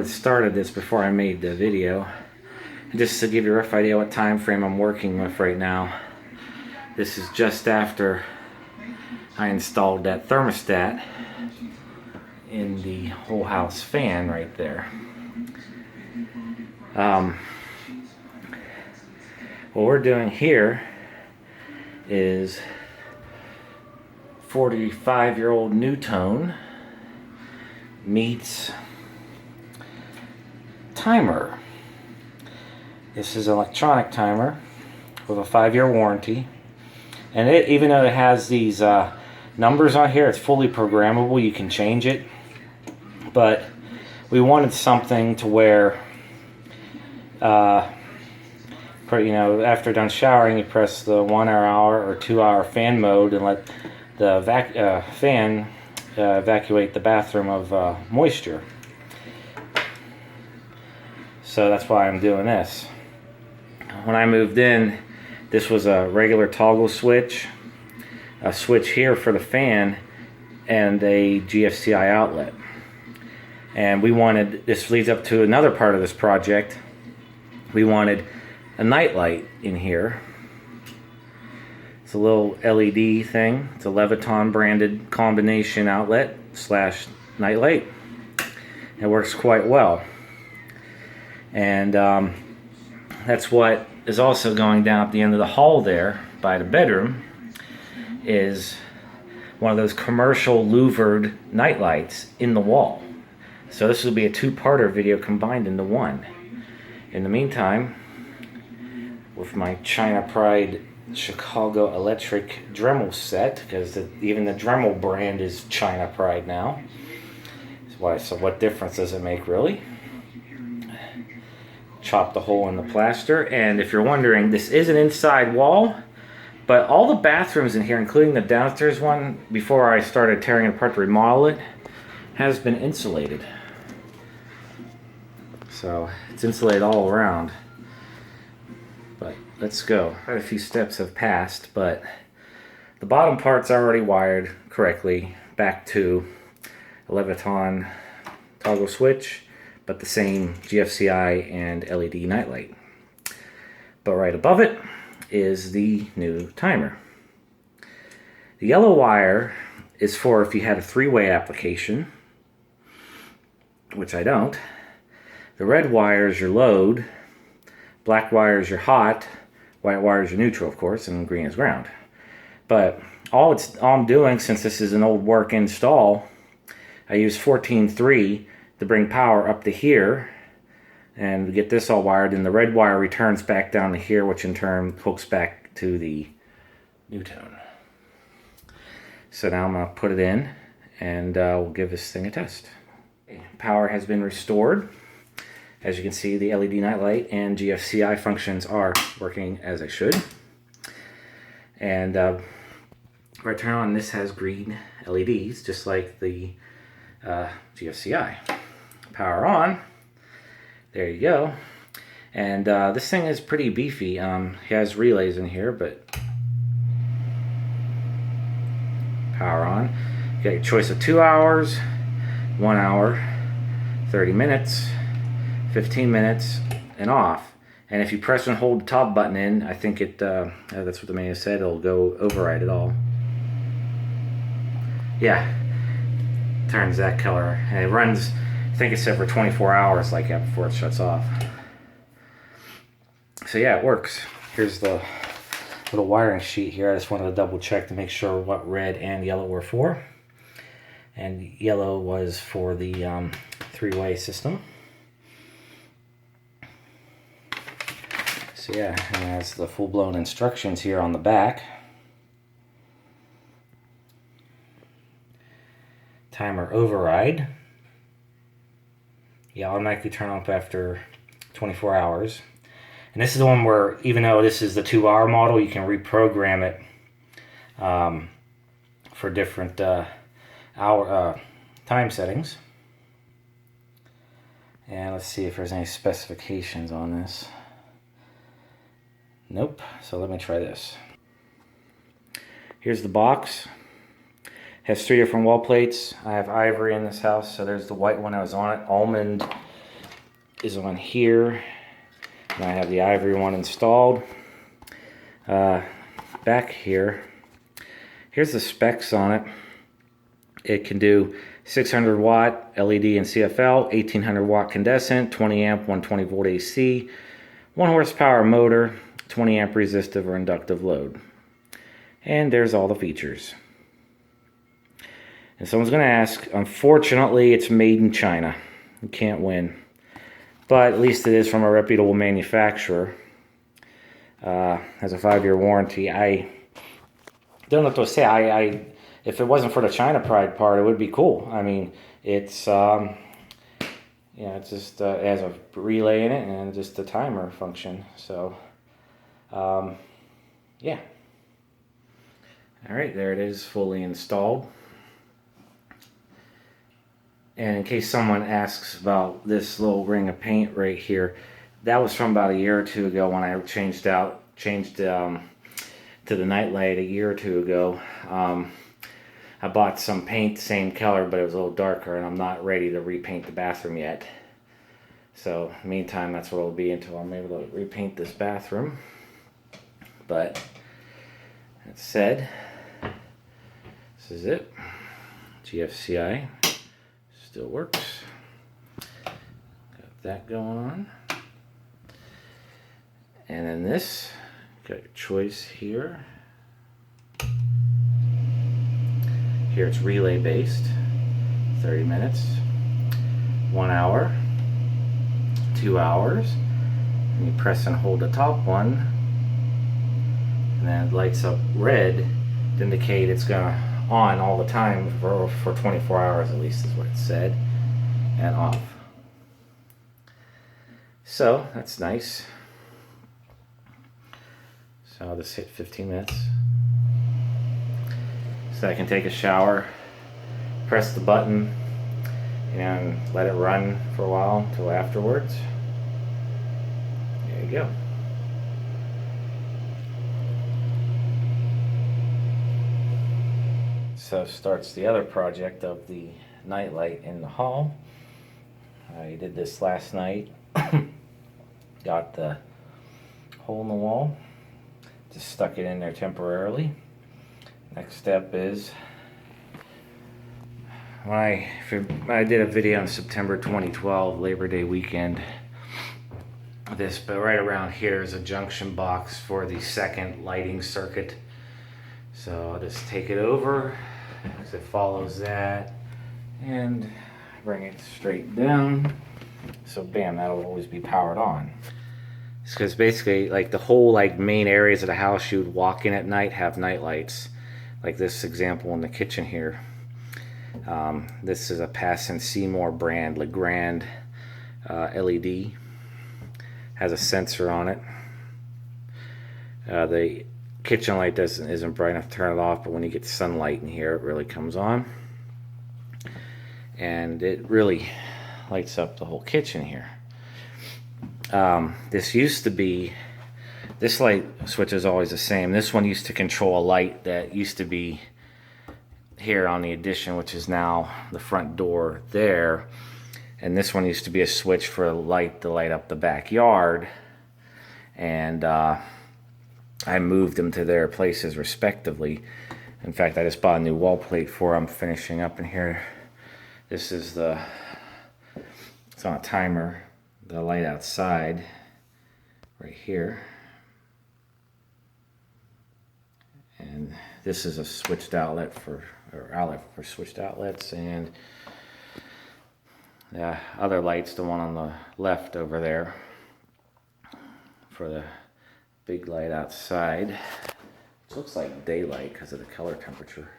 started this before I made the video. And just to give you a rough idea what time frame I'm working with right now. This is just after I installed that thermostat in the whole house fan right there. What we're doing here is 45-year-old new tone meets timer. This is an electronic timer with a 5-year warranty, and it, even though it has these numbers on here, it's fully programmable. You can change it, but we wanted something to where after done showering, you press the 1 hour or 2 hour fan mode and let the fan evacuate the bathroom of moisture. So that's why I'm doing this. When I moved in, this was a regular toggle switch, a switch here for the fan, and a GFCI outlet. And we wanted, this leads up to another part of this project, we wanted a night light in here. It's a little LED thing. It's a Leviton branded combination outlet slash night light. It works quite well. And that's what is also going down at the end of the hall there by the bedroom, is one of those commercial louvered night lights in the wall. So this will be a two-parter video combined into one. In the meantime, with my China Pride Chicago Electric Dremel set, because even the Dremel brand is China Pride now. So what difference does it make, really? Chop the hole in the plaster, and if you're wondering, this is an inside wall, but all the bathrooms in here, including the downstairs one, before I started tearing it apart to remodel it, has been insulated. So it's insulated all around. But let's go. Quite a few steps have passed, but the bottom part's already wired correctly back to a Leviton toggle switch, but the same GFCI and LED nightlight. But right above it is the new timer. The yellow wire is for if you had a three-way application, which I don't. The red wire is your load, black wire is your hot, white wire is your neutral, of course, and green is ground. But all I'm doing, since this is an old work install, I use 14.3 to bring power up to here and get this all wired, and the red wire returns back down to here, which in turn hooks back to the new tone. So now I'm going to put it in, and we'll give this thing a test. Power has been restored. As you can see, the LED nightlight and GFCI functions are working as they should. And if I turn on, this has green LEDs, just like the GFCI. Power on. There you go. And this thing is pretty beefy. It has relays in here, but power on. You got your choice of 2 hours, 1 hour, 30 minutes, 15 minutes, and off. And if you press and hold the top button in, I think it, that's what the manual said, it'll go override it all. Yeah, turns that color. And it runs, I think it said for 24 hours like that before it shuts off. So yeah, it works. Here's the little wiring sheet here. I just wanted to double check to make sure what red and yellow were for. And yellow was for the three-way system. So yeah, and that's the full-blown instructions here on the back. Timer override. You automatically turn off after 24 hours. And this is the one where, even though this is the 2 hour model, you can reprogram it for different time settings. And let's see if there's any specifications on this. Nope. So let me try this. Here's the box. Has 3 different wall plates. I have ivory in this house, so there's the white one that was on it. Almond is on here, and I have the ivory one installed. Back here, here's the specs on it. It can do 600 watt LED and CFL, 1800 watt condensate, 20 amp, 120 volt AC, 1 horsepower motor, 20 amp resistive or inductive load. And there's all the features. And someone's going to ask, unfortunately, it's made in China. You can't win. But at least it is from a reputable manufacturer. Has a 5-year warranty. I don't know what to say. If it wasn't for the China Pride part, it would be cool. I mean, it's it's just it has a relay in it and just a timer function. So, yeah. All right, there it is, fully installed. And in case someone asks about this little ring of paint right here, that was from about a year or two ago when I changed to the nightlight a year or two ago. I bought some paint, same color, but it was a little darker, and I'm not ready to repaint the bathroom yet. So, meantime, that's what it'll be until I'm able to repaint this bathroom. But, that said, this is it. GFCI still works. Got that going on. And then this, got your choice here. Here it's relay based, 30 minutes, 1 hour, 2 hours. And you press and hold the top one, and then it lights up red to indicate it's gonna on all the time for 24 hours at least is what it said, and off. So that's nice. So I'll just hit 15 minutes. So I can take a shower, press the button, and let it run for a while until afterwards. There you go. So starts the other project of the nightlight in the hall. I did this last night. Got the hole in the wall. Just stuck it in there temporarily. Next step is when I did a video in September 2012, Labor Day weekend. But right around here is a junction box for the second lighting circuit. So I'll just take it over as it follows that and bring it straight down. So bam, that'll always be powered on. It's because basically like the whole main areas of the house you would walk in at night have night lights. Like this example in the kitchen here. This is a Pass and Seymour brand Legrand LED. Has a sensor on it. The kitchen light isn't bright enough to turn it off, but when you get sunlight in here, it really comes on. And it really lights up the whole kitchen here. This light switch is always the same. This one used to control a light that used to be here on the addition, which is now the front door there. And this one used to be a switch for a light to light up the backyard. And I moved them to their places respectively. In fact, I just bought a new wall plate for them, finishing up in here. This is it's on a timer, the light outside right here. And this is a switched outlet for switched outlets, and the other light's the one on the left over there for the big light outside. It looks like daylight because of the color temperature.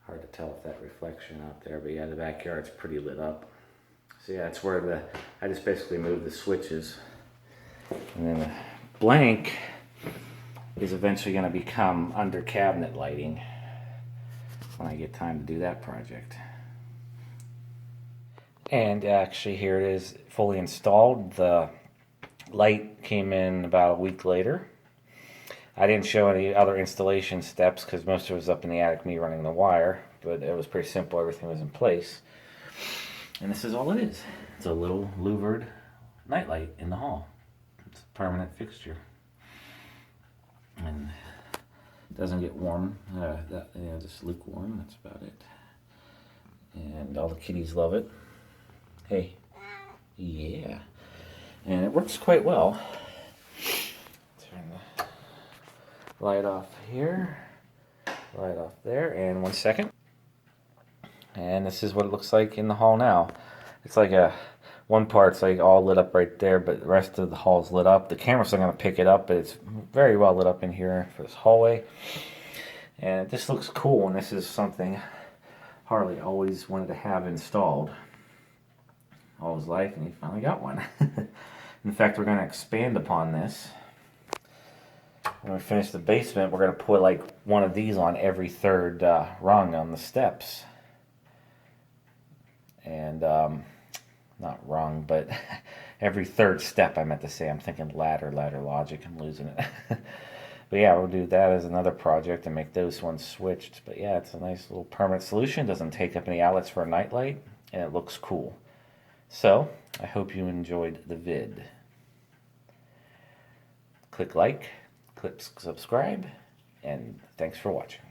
Hard to tell if that reflection out there, but yeah, the backyard's pretty lit up. So yeah, it's where I just basically moved the switches. And then the blank is eventually going to become under cabinet lighting when I get time to do that project. And actually here it is fully installed. The light came in about a week later. I didn't show any other installation steps because most of it was up in the attic, me running the wire, but it was pretty simple, everything was in place. And this is all it is. It's a little louvered nightlight in the hall. It's a permanent fixture. And it doesn't get warm. Just lukewarm. That's about it. And all the kitties love it. Hey. Yeah. And it works quite well. Turn the light off here. Light off there. And 1 second. And this is what it looks like in the hall now. It's like one part's like all lit up right there, but the rest of the hall's lit up. The camera's not going to pick it up, but it's very well lit up in here for this hallway. And this looks cool, and this is something Harley always wanted to have installed all his life, and he finally got one. In fact, we're going to expand upon this. When we finish the basement, we're going to put like one of these on every third rung on the steps. And not rung, but every third step, I meant to say. I'm thinking ladder logic. I'm losing it. But yeah, we'll do that as another project and make those ones switched. But yeah, it's a nice little permanent solution. Doesn't take up any outlets for a nightlight, and it looks cool. So, I hope you enjoyed the vid. Click like, click subscribe, and thanks for watching.